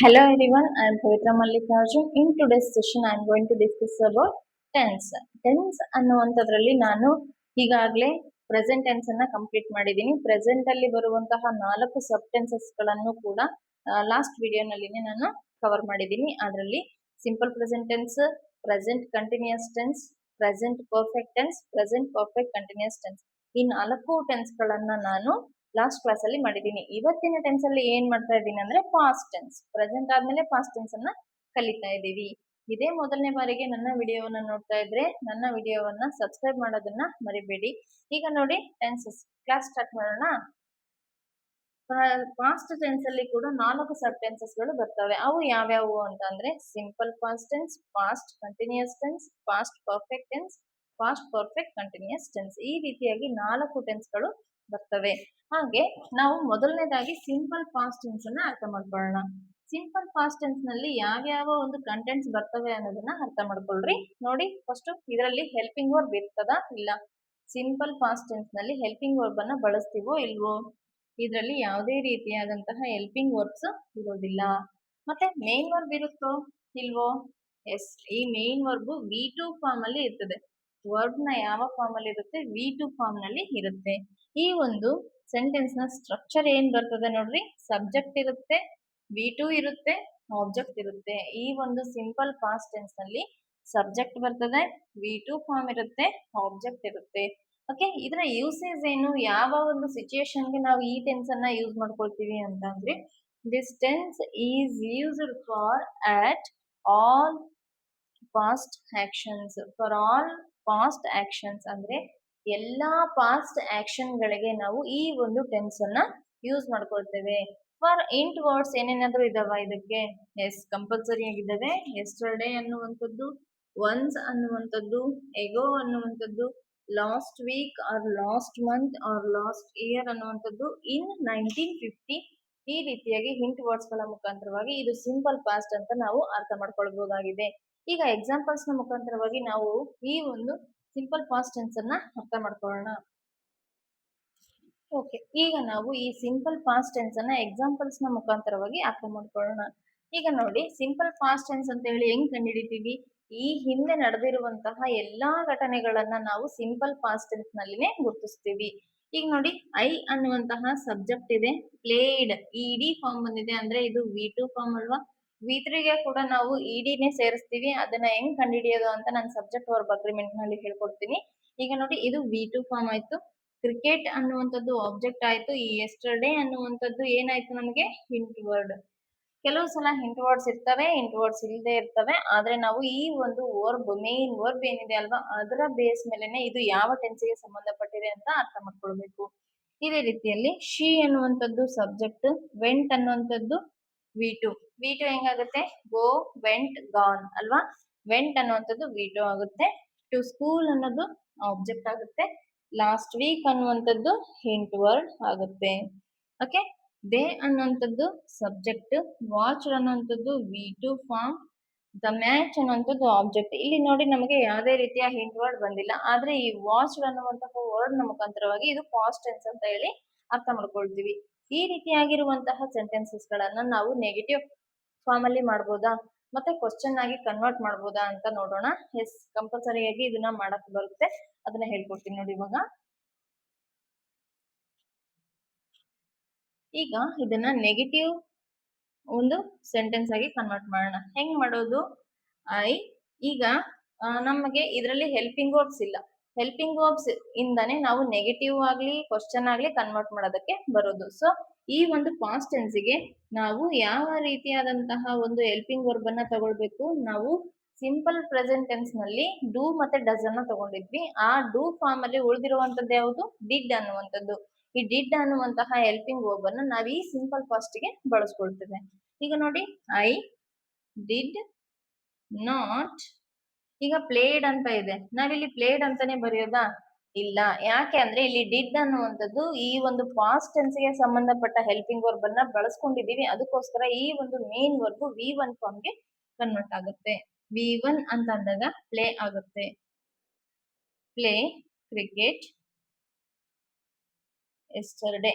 Hello everyone, I am Pavitra Mallikarjun. In today's session, I am going to discuss about tense. Tense ಅನ್ನುವಂಥದ್ರಲ್ಲಿ ನಾನು ಈಗಾಗಲೇ present tense ಅನ್ನ complete ಮಾಡಿದ್ದೀನಿ. Present ಅಲ್ಲಿ ಬರುವಂತಹ 4 ಸಬ್ tenses ಗಳನ್ನು ಕೂಡ ಲಾಸ್ಟ್ ವಿಡಿಯೋನಲ್ಲಿನೇ ನಾನು ಕವರ್ ಮಾಡಿದ್ದೀನಿ. ಅದರಲ್ಲಿ simple present tense, present continuous tense, present perfect tense, present perfect continuous tense ಈ 4 ಟೆನ್ಸ್ ಗಳನ್ನ ನಾನು ಲಾಸ್ಟ್ ಕ್ಲಾಸ್ ಅಲ್ಲಿ ಮಾಡಿದ್ದೀನಿ. ಇವತ್ತಿನ ಟೆನ್ಸ್ ಅಲ್ಲಿ ಏನ್ ಮಾಡ್ತಾ ಇದ್ದೀನಿ ಅಂದ್ರೆ ಪಾಸ್ಟ್ ಟೆನ್ಸ್. ಪ್ರೆಸೆಂಟ್ ಆದ್ಮೇಲೆ ಪಾಸ್ಟ್ ಟೆನ್ಸ್ ಅನ್ನ ಕಲಿತಾ ಇದ್ದೀವಿ. ಇದೇ ಮೊದಲನೇ ಬಾರಿಗೆ ನನ್ನ ವಿಡಿಯೋವನ್ನ ನೋಡ್ತಾ ಇದ್ರೆ ನನ್ನ ವಿಡಿಯೋವನ್ನ ಸಬ್ಸ್ಕ್ರೈಬ್ ಮಾಡೋದನ್ನ ಮರಿಬೇಡಿ. ಈಗ ನೋಡಿ ಟೆನ್ಸಸ್ ಕ್ಲಾಸ್ ಸ್ಟಾರ್ಟ್ ಮಾಡೋಣ. ಪಾಸ್ಟ್ ಟೆನ್ಸ್ ಅಲ್ಲಿ ಕೂಡ 4 ಸಬ್ ಟೆನ್ಸಸ್ ಗಳು ಬರ್ತವೆ. ಅವು ಯಾವ್ಯಾವು ಅಂತ ಅಂದ್ರೆ simple past tense, past continuous tense, past perfect tense, past perfect continuous tense. ಈ ರೀತಿಯಾಗಿ 4 ಟೆನ್ಸ್ ಗಳು ಬರ್ತವೆ. ಹಾಗೆ ನಾವು ಮೊದಲನೇದಾಗಿ ಸಿಂಪಲ್ ಪಾಸ್ಟ್ ಟೆನ್ಸ್ ಅನ್ನ ಅರ್ಥ ಮಾಡ್ಕೊಳ್ಳೋಣ. ಸಿಂಪಲ್ ಪಾಸ್ಟ್ ಟೆನ್ಸ್ ನಲ್ಲಿ ಯಾವ್ಯಾವ ಒಂದು ಕಂಟೆಂಟ್ಸ್ ಬರ್ತವೆ ಅನ್ನೋದನ್ನ ಅರ್ಥ ಮಾಡ್ಕೊಳ್ರಿ. ನೋಡಿ ಫಸ್ಟ್ ಇದರಲ್ಲಿ ಹೆಲ್ಪಿಂಗ್ ವರ್ಬ್ ಇರ್ತದ ಇಲ್ಲ? ಸಿಂಪಲ್ ಪಾಸ್ಟ್ ಟೆನ್ಸ್ ನಲ್ಲಿ ಹೆಲ್ಪಿಂಗ್ ವರ್ಬ್ ಅನ್ನ ಬಳಸ್ತೀವೋ ಇಲ್ವೋ? ಇದರಲ್ಲಿ ಯಾವುದೇ ರೀತಿಯಾದಂತಹ ಹೆಲ್ಪಿಂಗ್ ವರ್ಬ್ಸ್ ಇರೋದಿಲ್ಲ. ಮತ್ತೆ ಮೇನ್ ವರ್ಬ್ ಇರುತ್ತೋ ಇಲ್ವೋ? ಎಸ್, ಈ ಮೇನ್ ವರ್ಬ್ V2 ಫಾರ್ಮ್ ಅಲ್ಲಿ ಇರ್ತದೆ. ವರ್ಬ್ ನ ಯಾವ ಫಾರ್ಮ್ ಅಲ್ಲಿ ಇರುತ್ತೆ? V2 ಫಾರ್ಮ್ ನಲ್ಲಿ ಇರುತ್ತೆ. ಈ ಒಂದು ಸೆಂಟೆನ್ಸ್ ನ ಸ್ಟ್ರಕ್ಚರ್ ಏನ್ ಬರ್ತದೆ ನೋಡ್ರಿ. ಸಬ್ಜೆಕ್ಟ್ ಇರುತ್ತೆ, V2 ಇರುತ್ತೆ, ಆಬ್ಜೆಕ್ಟ್ ಇರುತ್ತೆ. ಈ ಒಂದು ಸಿಂಪಲ್ ಪಾಸ್ಟ್ ಟೆನ್ಸ್ ನಲ್ಲಿ ಸಬ್ಜೆಕ್ಟ್ ಬರ್ತದೆ, V2 ಫಾರ್ಮ್ ಇರುತ್ತೆ, ಆಬ್ಜೆಕ್ಟ್ ಇರುತ್ತೆ. ಓಕೆ, ಇದರ ಯೂಸೇಜ್ ಏನು? ಯಾವ ಒಂದು ಸಿಚುಯೇಷನ್ಗೆ ನಾವು ಈ ಟೆನ್ಸ್ ಅನ್ನ ಯೂಸ್ ಮಾಡ್ಕೊಳ್ತೀವಿ ಅಂತಂದ್ರೆ this tense is used for at all past actions. For all past actions ಅಂದ್ರೆ ಎಲ್ಲಾ ಪಾಸ್ಟ್ ಆಕ್ಷನ್ ಗಳಿಗೆ ನಾವು ಈ ಒಂದು ಟೆನ್ಸ್ ಅನ್ನ ಯೂಸ್ ಮಾಡ್ಕೊಳ್ತೇವೆ. ಫಾರ್ ಇಂಟ್ ವರ್ಡ್ಸ್ ಏನೇನಾದ್ರೂ ಇದಾವ ಇದಕ್ಕೆ? ಎಸ್, ಕಂಪಲ್ಸರಿ ಆಗಿದ್ದಾವೆ. ಎಸ್ಟರ್ಡೇ ಅನ್ನುವಂಥದ್ದು, ಒನ್ಸ್ ಅನ್ನುವಂಥದ್ದು, ಎಗೋ ಅನ್ನುವಂಥದ್ದು, last week or last month or last year ಅನ್ನುವಂಥದ್ದು, ಇನ್ 1950. ಈ ರೀತಿಯಾಗಿ ಹಿಂಟ್ ವರ್ಡ್ಸ್ ಗಳ ಮುಖಾಂತರವಾಗಿ ಇದು ಸಿಂಪಲ್ ಪಾಸ್ಟ್ ಅಂತ ನಾವು ಅರ್ಥ ಮಾಡ್ಕೊಳ್ಬಹುದಾಗಿದೆ. ಈಗ ಎಕ್ಸಾಂಪಲ್ಸ್ ನ ಮುಖಾಂತರವಾಗಿ ನಾವು ಈ ಒಂದು ಸಿಂಪಲ್ ಪಾಸ್ಟ್ ಟೆನ್ಸ್ ಅನ್ನ ಅರ್ಥ ಮಾಡ್ಕೊಳ್ಳೋಣ. ಓಕೆ, ಈಗ ನಾವು ಈ ಸಿಂಪಲ್ ಪಾಸ್ಟ್ ಟೆನ್ಸ್ ಅನ್ನ ಎಕ್ಸಾಂಪಲ್ಸ್ ನ ಮುಖಾಂತರವಾಗಿ ಅರ್ಥ ಮಾಡ್ಕೊಳ್ಳೋಣ. ಈಗ ನೋಡಿ, ಸಿಂಪಲ್ ಪಾಸ್ಟ್ ಟೆನ್ಸ್ ಅಂತ ಹೇಳಿ ಹೆಂಗ್ ಕಂಡುಹಿಡಿತೀವಿ? ಈ ಹಿಂದೆ ನಡೆದಿರುವಂತಹ ಎಲ್ಲಾ ಘಟನೆಗಳನ್ನ ನಾವು ಸಿಂಪಲ್ ಪಾಸ್ಟ್ ಟೆನ್ಸ್ ನಲ್ಲಿನೇ ಗುರುತಿಸ್ತೀವಿ. ಈಗ ನೋಡಿ, ಐ ಅನ್ನುವಂತಹ ಸಬ್ಜೆಕ್ಟ್ ಇದೆ, ಪ್ಲೇಡ್ ಇಡಿ ಫಾರ್ಮ್ ಬಂದಿದೆ ಅಂದ್ರೆ ಇದು V2 ಫಾರ್ಮ್ ಅಲ್ವಾ? V3ಗೆ ಕೂಡ ನಾವು ಇಡಿನೇ ಸೇರಿಸ್ತೀವಿ. ಅದನ್ನ ಹೆಂಗ್ ಕಂಡುಹಿಡಿಯೋದು ಅಂತ ನಾನು ಸಬ್ಜೆಕ್ಟ್ ವರ್ಬ್ ಅಗ್ರಿಮೆಂಟ್ ನಲ್ಲಿ ಹೇಳ್ಕೊಡ್ತೀನಿ. ಈಗ ನೋಡಿ, ಇದು V2 ಫಾರ್ಮ್ ಆಯ್ತು. ಕ್ರಿಕೆಟ್ ಅನ್ನುವಂಥದ್ದು ಆಬ್ಜೆಕ್ಟ್ ಆಯ್ತು. ಈ ಎಸ್ಟರ್ಡೇ ಅನ್ನುವಂಥದ್ದು ಏನಾಯ್ತು ನಮಗೆ? Hint word. ಕೆಲವು ಸಲ ಹಿಂಟ್ ವರ್ಡ್ಸ್ ಇರ್ತವೆ, ಹಿಂಟ್ ವರ್ಡ್ಸ್ ಇಲ್ಲದೆ ಇರ್ತವೆ. ಆದ್ರೆ ನಾವು ಈ ಒಂದು ವರ್ಬ್, ಮೇನ್ ವರ್ಬ್ ಏನಿದೆ ಅಲ್ವಾ, ಅದರ ಬೇಸ್ ಮೇಲೆನೆ ಇದು ಯಾವ ಟೆನ್ಸ್ಗೆ ಸಂಬಂಧಪಟ್ಟಿದೆ ಅಂತ ಅರ್ಥ ಮಾಡ್ಕೊಳ್ಬೇಕು. ಇದೇ ರೀತಿಯಲ್ಲಿ ಶಿ ಅನ್ನುವಂಥದ್ದು ಸಬ್ಜೆಕ್ಟ್, ವೆಂಟ್ ಅನ್ನುವಂಥದ್ದು V2. V2 ಹೆಂಗಾಗುತ್ತೆ? ಗೋ, ವೆಂಟ್, ಗಾನ್ ಅಲ್ವಾ? ವೆಂಟ್ ಅನ್ನುವಂಥದ್ದು V2 ಆಗುತ್ತೆ. ಟು ಸ್ಕೂಲ್ ಅನ್ನೋದು ಆಬ್ಜೆಕ್ಟ್ ಆಗುತ್ತೆ. ಲಾಸ್ಟ್ ವೀಕ್ ಅನ್ನುವಂಥದ್ದು ಹಿಂಟ್ ವರ್ಡ್ ಆಗುತ್ತೆ. ಓಕೆ, ದೇ ಅನ್ನುವಂಥದ್ದು ಸಬ್ಜೆಕ್ಟ್, ವಾಚ್ ಅನ್ನುವಂಥದ್ದು V2 ಫಾರ್ಮ್, ದ ಮ್ಯಾಚ್ ಅನ್ನುವಂಥದ್ದು ಆಬ್ಜೆಕ್ಟ್. ಇಲ್ಲಿ ನೋಡಿ, ನಮಗೆ ಯಾವುದೇ ರೀತಿಯ ಹಿಂಟ್ ವರ್ಡ್ ಬಂದಿಲ್ಲ. ಆದ್ರೆ ಈ ವಾಚ್ ಅನ್ನುವಂತಹ ವರ್ಡ್ ನ ಮುಖಾಂತರವಾಗಿ ಇದು ಪಾಸ್ಟ್ ಟೆನ್ಸ್ ಅಂತ ಹೇಳಿ ಅರ್ಥ ಮಾಡ್ಕೊಳ್ತೀವಿ. ಈ ರೀತಿಯಾಗಿರುವಂತಹ ಸೆಂಟೆನ್ಸಸ್ ಗಳನ್ನ ನಾವು ನೆಗೆಟಿವ್ ಫಾರ್ಮ್ ಅಲ್ಲಿ ಮಾಡ್ಬೋದಾ, ಮತ್ತೆ ಕ್ವಶನ್ ಆಗಿ ಕನ್ವರ್ಟ್ ಮಾಡ್ಬೋದಾ ಅಂತ ನೋಡೋಣ. ಎಸ್, ಕಂಪಲ್ಸರಿಯಾಗಿ ಇದನ್ನ ಮಾಡಕ್ ಬರುತ್ತೆ. ಅದನ್ನ ಹೇಳ್ಕೊಡ್ತೀನಿ ನೋಡಿ. ಈಗ ಇದನ್ನ ನೆಗೆಟಿವ್ ಒಂದು ಸೆಂಟೆನ್ಸ್ ಆಗಿ ಕನ್ವರ್ಟ್ ಮಾಡೋಣ. ಹೆಂಗ್ ಮಾಡೋದು? ಈಗ ನಮಗೆ ಇದರಲ್ಲಿ ಹೆಲ್ಪಿಂಗ್ ವರ್ಬ್ಸ್ ಇಲ್ಲ. ಹೆಲ್ಪಿಂಗ್ ವರ್ಬ್ಸ್ ಇಂದಾನೆ ನಾವು ನೆಗೆಟಿವ್ ಆಗ್ಲಿ ಕ್ವಶನ್ ಆಗ್ಲಿ ಕನ್ವರ್ಟ್ ಮಾಡೋದಕ್ಕೆ ಬರೋದು. ಸೊ ಈ ಒಂದು ಪಾಸ್ಟ್ ಟೆನ್ಸ್ಗೆ ನಾವು ಯಾವ ರೀತಿಯಾದಂತಹ ಒಂದು ಹೆಲ್ಪಿಂಗ್ ವರ್ಬ್ ಅನ್ನ ತಗೊಳ್ಬೇಕು? ನಾವು ಸಿಂಪಲ್ ಪ್ರೆಸೆಂಟ್ ಟೆನ್ಸ್ ನಲ್ಲಿ ಡೂ ಮತ್ತೆ ಡಸ್ ಅನ್ನ ತಗೊಂಡಿದ್ವಿ. ಆ ಡೂ ಫಾರ್ಮ್ ಅಲ್ಲಿ ಉಳಿದಿರುವಂತದ್ದು ಯಾವುದು? ಡಿಡ್ ಅನ್ನುವಂಥದ್ದು. ಈ ಡಿಡ್ ಅನ್ನುವಂತಹ ಹೆಲ್ಪಿಂಗ್ ವರ್ಬ್ ಅನ್ನು ನಾವು ಈ ಸಿಂಪಲ್ ಪಾಸ್ಟ್ ಗೆ ಬಳಸ್ಕೊಳ್ತೇವೆ. ಈಗ ನೋಡಿ, ಐ ಡಿಡ್ ನಾಟ್. ಈಗ ಪ್ಲೇಡ್ ಅಂತ ಇದೆ, ನಾವಿಲ್ಲಿ ಪ್ಲೇಡ್ ಅಂತಾನೆ ಬರೆಯೋದಾ? ಇಲ್ಲ. ಯಾಕೆ ಅಂದ್ರೆ ಇಲ್ಲಿ ಡಿಡ್ ಅನ್ನುವಂಥದ್ದು ಈ ಒಂದು ಪಾಸ್ಟ್ ಟೆನ್ಸ್ ಗೆ ಸಂಬಂಧಪಟ್ಟ ಹೆಲ್ಪಿಂಗ್ ವರ್ಬ್ ಅನ್ನ ಬಳಸ್ಕೊಂಡಿದೀವಿ. ಅದಕ್ಕೋಸ್ಕರ ಈ ಒಂದು ಮೇನ್ ವರ್ಬ್ V1 ಫಾರ್ಮ್ ಗೆ ಕನ್ವರ್ಟ್ ಆಗುತ್ತೆ. V1 ಅಂತ ಅಂದಾಗ ಪ್ಲೇ ಆಗುತ್ತೆ. Play cricket yesterday.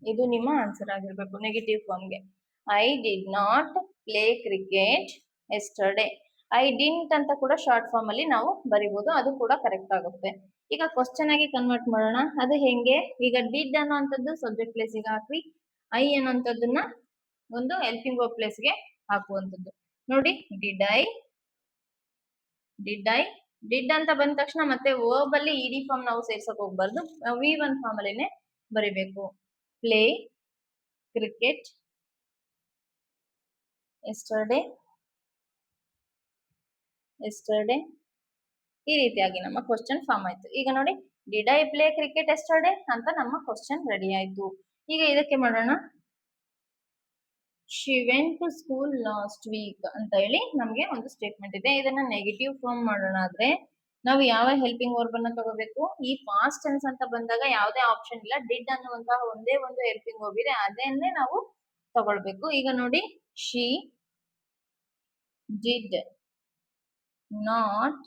ಇದು ನಿಮ್ಮ ಆನ್ಸರ್ ಆಗಿರ್ಬೇಕು ನೆಗೆಟಿವ್ ಫಾರ್ಮ್ಗೆ. I did not play cricket yesterday. I didn't ಅಂತ ಕೂಡ ಶಾರ್ಟ್ ಫಾರ್ಮ್ ಅಲ್ಲಿ ನಾವು ಬರಿಬಹುದು, ಅದು ಕೂಡ ಕರೆಕ್ಟ್ ಆಗುತ್ತೆ. ಈಗ ಕ್ವಶನ್ ಆಗಿ ಕನ್ವರ್ಟ್ ಮಾಡೋಣ. ಅದು ಹೆಂಗೆ? ಈಗ ಡಿಡ್ ಅನ್ನೋಂಥದ್ದು ಸಬ್ಜೆಕ್ಟ್ ಪ್ಲೇಸಿಗೆ ಹಾಕಿ, ಐ ಅನ್ನೋಂಥದ್ದನ್ನ ಒಂದು ಹೆಲ್ಪಿಂಗ್ ವರ್ಬ್ ಪ್ಲೇಸ್ಗೆ ಹಾಕುವಂಥದ್ದು. ನೋಡಿ, did I, did I, did ಅಂತ ಬಂದ ತಕ್ಷಣ ಮತ್ತೆ ವರ್ಬ್ ಅಲ್ಲಿ ಇಡಿ ಫಾರ್ಮ್ ನಾವು ಸೇರ್ಸಕ್ ಹೋಗ್ಬಾರ್ದು, V1 ಫಾರ್ಮ್ ಅಲ್ಲಿನೇ ಬರಿಬೇಕು. ಪ್ಲೇ ಕ್ರಿಕೆಟ್ ಎಸ್ಟರ್ಡೇ, ಎಸ್ಟರ್ಡೇ, ಈ ರೀತಿಯಾಗಿ ನಮ್ಮ ಕ್ವಶನ್ ಫಾರ್ಮ್ ಆಯ್ತು. ಈಗ ನೋಡಿ, did I play cricket yesterday ಅಂತ ನಮ್ಮ ಕ್ವಶನ್ ರೆಡಿ ಆಯ್ತು. ಈಗ ಇದಕ್ಕೆ ಮಾಡೋಣ, she went to school last week ಅಂತ ಹೇಳಿ ನಮಗೆ ಒಂದು ಸ್ಟೇಟ್ಮೆಂಟ್ ಇದೆ. ಇದನ್ನ ನೆಗೆಟಿವ್ ಫಾರ್ಮ್ ಮಾಡೋಣ ಆದ್ರೆ ನಾವು ಯಾವ ಹೆಲ್ಪಿಂಗ್ ವರ್ಬ್ ಅನ್ನ ತಗೋಬೇಕು? ಈ ಪಾಸ್ಟ್ ಟೆನ್ಸ್ ಅಂತ ಬಂದಾಗ ಯಾವುದೇ ಆಪ್ಷನ್ ಇಲ್ಲ, ಡಿಡ್ ಅನ್ನುವಂತಹ ಒಂದೇ ಒಂದು ಹೆಲ್ಪಿಂಗ್ ವರ್ಬ್ ಇದೆ, ಅದನ್ನೇ ನಾವು ತಗೊಳ್ಬೇಕು. ಈಗ ನೋಡಿ, ಶಿ ಡಿಡ್ ನಾಟ್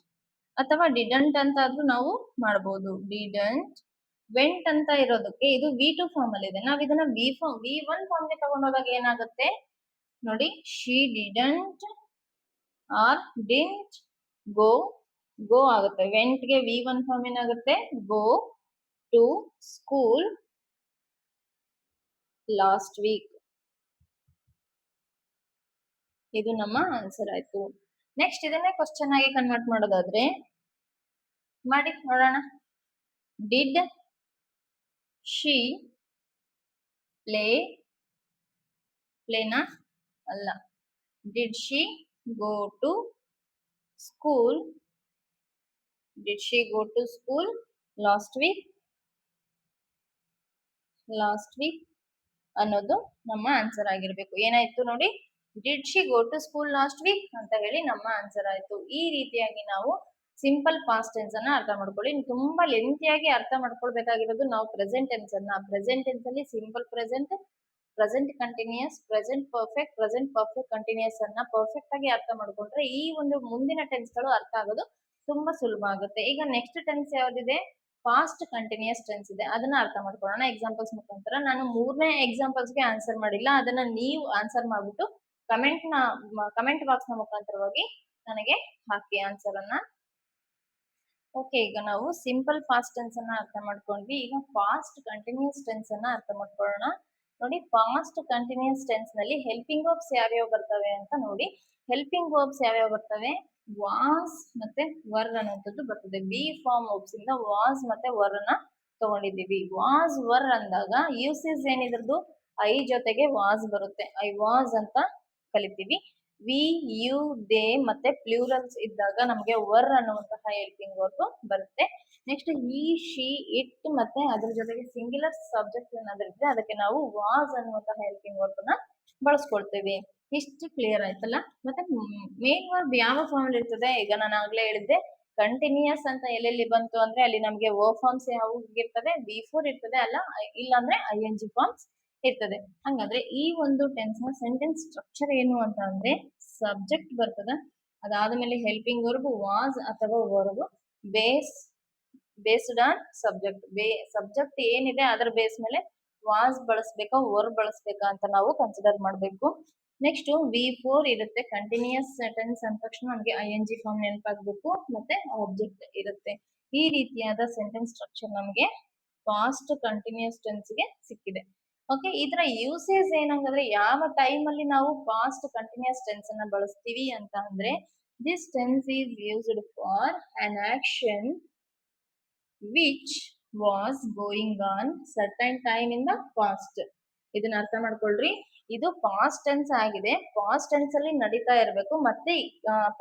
ಅಥವಾ ಡಿಡಂಟ್ ಅಂತ ಆದ್ರೂ ನಾವು ಮಾಡಬಹುದು. ಡಿಡಂಟ್, ವೆಂಟ್ ಅಂತ ಇರೋದಕ್ಕೆ ಇದು V2 ಫಾರ್ಮ್ ಅಲ್ಲಿ ಇದೆ. ನಾವು ಇದನ್ನ V1 ಫಾರ್ಮ್ಗೆ ತಗೊಂಡೋದಾಗ ಏನಾಗುತ್ತೆ ನೋಡಿ, she didn't or didn't go, go ಆಗುತ್ತೆ. ವೆಂಟ್ ಗೆ V1 ಫಾರ್ಮ್ ಏನಾಗುತ್ತೆ? Go to school last week. ಇದು ನಮ್ಮ ಆನ್ಸರ್ ಆಯ್ತು. ನೆಕ್ಸ್ಟ್ ಇದನ್ನೇ ಕ್ವಶನ್ ಆಗಿ ಕನ್ವರ್ಟ್ ಮಾಡೋದಾದ್ರೆ ಮಾಡಿ ನೋಡೋಣ. ಡಿಡ್ ಶಿ ಪ್ಲೇ, ಪ್ಲೇನಾ ಅಲ್ಲ, did she go to school, did she go to school last week, last week ಅನ್ನೋದು ನಮ್ಮ ಆನ್ಸರ್ ಆಗಿರ್ಬೇಕು. ಏನಾಯ್ತು ನೋಡಿ, did she go to school last week ಅಂತ ಹೇಳಿ ನಮ್ಮ ಆನ್ಸರ್ ಆಯ್ತು. ಈ ರೀತಿಯಾಗಿ ನಾವು ಸಿಂಪಲ್ ಪಾಸ್ಟ್ ಟೆನ್ಸ್ ಅನ್ನ ಅರ್ಥ ಮಾಡ್ಕೊಳ್ಳಿ. ತುಂಬಾ ಲೆಂತಿಯಾಗಿ ಅರ್ಥ ಮಾಡ್ಕೊಳ್ಬೇಕಾಗಿರೋದು ನಾವು ಪ್ರೆಸೆಂಟ್ ಟೆನ್ಸ್ ಅನ್ನ. ಪ್ರೆಸೆಂಟ್ ಟೆನ್ಸ್ ಅಲ್ಲಿ simple present, present continuous, present perfect, present perfect continuous ಅನ್ನ ಪರ್ಫೆಕ್ಟ್ ಆಗಿ ಅರ್ಥ ಮಾಡ್ಕೊಂಡ್ರೆ ಈ ಒಂದು ಮುಂದಿನ ಟೆನ್ಸ್ ಗಳು ಅರ್ಥ ಆಗೋದು ತುಂಬಾ ಸುಲಭ ಆಗುತ್ತೆ. ಈಗ ನೆಕ್ಸ್ಟ್ ಟೆನ್ಸ್ ಯಾವ್ದಿದೆ? ಪಾಸ್ಟ್ ಕಂಟಿನ್ಯೂಸ್ ಟೆನ್ಸ್ ಇದೆ. ಅದನ್ನ ಅರ್ಥ ಮಾಡ್ಕೊಳ್ಳೋಣ ಎಕ್ಸಾಂಪಲ್ಸ್ ಮುಖಾಂತರ. ನಾನು 3ನೇ ಎಕ್ಸಾಂಪಲ್ಸ್ ಗೆ ಆನ್ಸರ್ ಮಾಡಿಲ್ಲ, ಅದನ್ನ ನೀವು ಆನ್ಸರ್ ಮಾಡ್ಬಿಟ್ಟು ಕಮೆಂಟ್ ಬಾಕ್ಸ್ ನ ಮುಖಾಂತರವಾಗಿ ನನಗೆ ಹಾಕಿ ಆನ್ಸರ್ ಅನ್ನ. ಓಕೆ, ಈಗ ನಾವು ಸಿಂಪಲ್ ಪಾಸ್ಟ್ ಟೆನ್ಸ್ ಅನ್ನ ಅರ್ಥ ಮಾಡ್ಕೊಂಡ್ವಿ. ಈಗ ಪಾಸ್ಟ್ ಕಂಟಿನ್ಯೂಸ್ ಟೆನ್ಸ್ ಅನ್ನ ಅರ್ಥ ಮಾಡ್ಕೊಳ್ಳೋಣ. ನೋಡಿ, ಪಾಸ್ಟ್ ಕಂಟಿನ್ಯೂಸ್ ಟೆನ್ಸ್ ನಲ್ಲಿ ಹೆಲ್ಪಿಂಗ್ ವರ್ಬ್ಸ್ ಯಾವ್ಯಾವ ಬರ್ತವೆ ಅಂತ ನೋಡಿ. ಹೆಲ್ಪಿಂಗ್ ವರ್ಬ್ಸ್ ಯಾವ್ಯಾವ ಬರ್ತವೆ? ವಾಸ್ ಮತ್ತೆ ವರ್ ಅನ್ನೋಂಥದ್ದು ಬರ್ತದೆ. ಬಿ ಫಾರ್ಮ್ ವರ್ಬ್ಸ್ ಇಂದ ವಾಸ್ ಮತ್ತೆ ವರ್ ಅನ್ನ ತಗೊಂಡಿದ್ದೀವಿ. ವಾಸ್ ವರ್ ಅಂದಾಗ ಯೂಸೇಜ್ ಏನಿದ್ರದ್ದು ಐ ಜೊತೆಗೆ ವಾಸ್ ಬರುತ್ತೆ, ಐ ವಾಸ್ ಅಂತ ಕಲಿತೀವಿ. ವಿ, ಯು, ದೇ ಮತ್ತೆ ಪ್ಲೂರಲ್ಸ್ ಇದ್ದಾಗ ನಮಗೆ ವರ್ ಅನ್ನುವಂತಹ ಹೆಲ್ಪಿಂಗ್ ವರ್ಬ್ ಬರುತ್ತೆ. ನೆಕ್ಸ್ಟ್ ಈ, ಶಿ, ಇಟ್ ಮತ್ತೆ ಅದ್ರ ಜೊತೆಗೆ ಸಿಂಗ್ಯುಲರ್ ಸಬ್ಜೆಕ್ಟ್ ಏನಾದ್ರೂ ಇದ್ರೆ ಅದಕ್ಕೆ ನಾವು ವಾಸ್ ಅನ್ನುವಂತಹ ಹೆಲ್ಪಿಂಗ್ ವರ್ಬ್ ನ ಬಳಸ್ಕೊಳ್ತೇವೆ. ಇಷ್ಟು ಕ್ಲಿಯರ್ ಆಯ್ತಲ್ಲ? ಮತ್ತೆ ಮೇನ್ ವರ್ಬ್ ಯಾವ ಫಾರ್ಮ್ ಅಲ್ಲಿ ಇರ್ತದೆ? ಈಗ ನಾನು ಆಗ್ಲೇ ಹೇಳಿದ್ದೆ, ಕಂಟಿನ್ಯೂಸ್ ಅಂತ ಎಲ್ಲೆಲ್ಲಿ ಬಂತು ಅಂದ್ರೆ ಅಲ್ಲಿ ನಮಗೆ ವರ್ಬ್ ಫಾರ್ಮ್ಸ್ ಯಾವ ಇರ್ತದೆ? V4 ಇರ್ತದೆ, ಅಲ್ಲ ಇಲ್ಲಾಂದ್ರೆ ING ಫಾರ್ಮ್ಸ್ ಇರ್ತದೆ. ಹಂಗಾದ್ರೆ ಈ ಒಂದು ಟೆನ್ಸ್ ನ ಸೆಂಟೆನ್ಸ್ ಸ್ಟ್ರಕ್ಚರ್ ಏನು ಅಂತ ಅಂದ್ರೆ, ಸಬ್ಜೆಕ್ಟ್ ಬರ್ತದ, ಅದಾದ್ಮೇಲೆ ಹೆಲ್ಪಿಂಗ್ ವರ್ಬ್ ವಾಸ್ ಅಥವಾ verb, based on subject. Subject ಏನಿದೆ ಅದರ ಬೇಸ್ ಮೇಲೆ ವಾಸ್ ಬಳಸ್ಬೇಕಾ ವರ್ಬ್ ಬಳಸ್ಬೇಕಾ ಅಂತ ನಾವು ಕನ್ಸಿಡರ್ ಮಾಡಬೇಕು. ನೆಕ್ಸ್ಟ್ V4 ಇರುತ್ತೆ. ಕಂಟಿನ್ಯೂಸ್ ಟೆನ್ಸ್ ಅಂದ ತಕ್ಷಣ ನಮಗೆ ING ಫಾರ್ಮ್ ನೆನಪಾಗಬೇಕು, ಮತ್ತೆ ಆಬ್ಜೆಕ್ಟ್ ಇರುತ್ತೆ. ಈ ರೀತಿಯಾದ ಸೆಂಟೆನ್ಸ್ ಸ್ಟ್ರಕ್ಚರ್ ನಮಗೆ ಪಾಸ್ಟ್ ಕಂಟಿನ್ಯೂಸ್ ಟೆನ್ಸ್ ಗೆ ಸಿಕ್ಕಿದೆ. ಓಕೆ, ಇದರ ಯೂಸೇಜ್ ಏನಂದ್ರೆ ಯಾವ ಟೈಮ್ ಅಲ್ಲಿ ನಾವು ಪಾಸ್ಟ್ ಕಂಟಿನ್ಯೂಸ್ ಟೆನ್ಸ್ ಅನ್ನ ಬಳಸ್ತೀವಿ ಅಂತ ಅಂದ್ರೆ, this tense is used for an action which was going on certain time in the past. ಇದನ್ನ ಅರ್ಥ ಮಾಡ್ಕೊಳ್ರಿ, ಇದು ಪಾಸ್ಟ್ ಟೆನ್ಸ್ ಆಗಿದೆ. ಪಾಸ್ಟ್ ಟೆನ್ಸ್ ಅಲ್ಲಿ ನಡೀತಾ ಇರಬೇಕು, ಮತ್ತೆ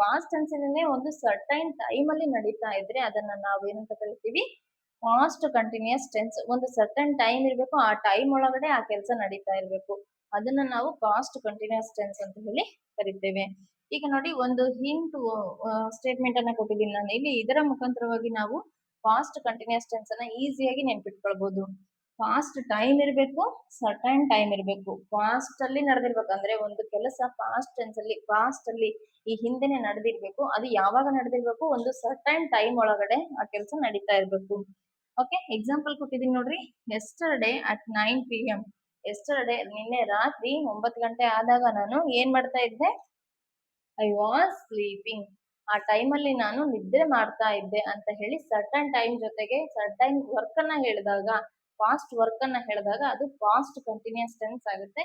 ಪಾಸ್ಟ್ ಟೆನ್ಸ್ ಒಂದು ಸರ್ಟೈನ್ ಟೈಮ್ ಅಲ್ಲಿ ನಡೀತಾ ಇದ್ರೆ ಅದನ್ನ ನಾವು ಏನಂತ ಕರಿತೀವಿ? Past continuous tense. ಒಂದು ಸರ್ಟನ್ ಟೈಮ್ ಇರಬೇಕು, ಆ ಟೈಮ್ ಒಳಗಡೆ ಆ ಕೆಲಸ ನಡೀತಾ ಇರಬೇಕು, ಅದನ್ನ ನಾವು ಪಾಸ್ಟ್ ಕಂಟಿನ್ಯೂಸ್ ಟೆನ್ಸ್ ಅಂತ ಹೇಳಿ ಕರಿತೇವೆ. ಈಗ ನೋಡಿ, ಒಂದು ಹಿಂಟ್ ಸ್ಟೇಟ್ಮೆಂಟ್ ಅನ್ನ ಕೊಟ್ಟಿದ್ದೀನಿ ನಾನು ಇಲ್ಲಿ. ಇದರ ಮುಖಾಂತರವಾಗಿ ನಾವು ಪಾಸ್ಟ್ ಕಂಟಿನ್ಯೂಸ್ ಟೆನ್ಸ್ ಅನ್ನ ಈಸಿಯಾಗಿ ನೆನ್ಪಿಟ್ಕೊಳ್ಬಹುದು. ಪಾಸ್ಟ್ ಟೈಮ್ ಇರಬೇಕು, ಸರ್ಟೈನ್ ಟೈಮ್ ಇರಬೇಕು. ಪಾಸ್ಟ್ ಅಲ್ಲಿ ನಡೆದಿರ್ಬೇಕು ಅಂದ್ರೆ ಒಂದು ಕೆಲಸ ಪಾಸ್ಟ್ ಟೆನ್ಸ್ ಅಲ್ಲಿ, ಪಾಸ್ಟ್ ಅಲ್ಲಿ ಈ ಹಿಂದೆನೆ ನಡೆದಿರ್ಬೇಕು. ಅದು ಯಾವಾಗ ನಡೆದಿರ್ಬೇಕು? ಒಂದು ಸರ್ಟೈನ್ ಟೈಮ್ ಒಳಗಡೆ ಆ ಕೆಲಸ ನಡೀತಾ ಇರ್ಬೇಕು. ಓಕೆ, ಎಕ್ಸಾಂಪಲ್ ಕೊಟ್ಟಿದ್ದೀನಿ ನೋಡ್ರಿ. ಯೆಸ್ಟರ್ಡೇ at 9 PM ಎಸ್ಟರ್ಡೇ ನಿನ್ನೆ ರಾತ್ರಿ 9 ಗಂಟೆ ಆದಾಗ ನಾನು ಏನ್ ಮಾಡ್ತಾ ಇದ್ದೆ? I was sleeping. ಆ ಟೈಮಲ್ಲಿ ನಾನು ನಿದ್ರೆ ಮಾಡ್ತಾ ಇದ್ದೆ ಅಂತ ಹೇಳಿ ಸರ್ಟನ್ ಟೈಮ್ ಜೊತೆಗೆ ಸರ್ಟನ್ ವರ್ಕ್ ಅನ್ನ ಹೇಳಿದಾಗ, ಪಾಸ್ಟ್ ವರ್ಕ್ ಅನ್ನ ಹೇಳಿದಾಗ ಅದು ಪಾಸ್ಟ್ ಕಂಟಿನ್ಯೂಸ್ ಟೆನ್ಸ್ ಆಗುತ್ತೆ.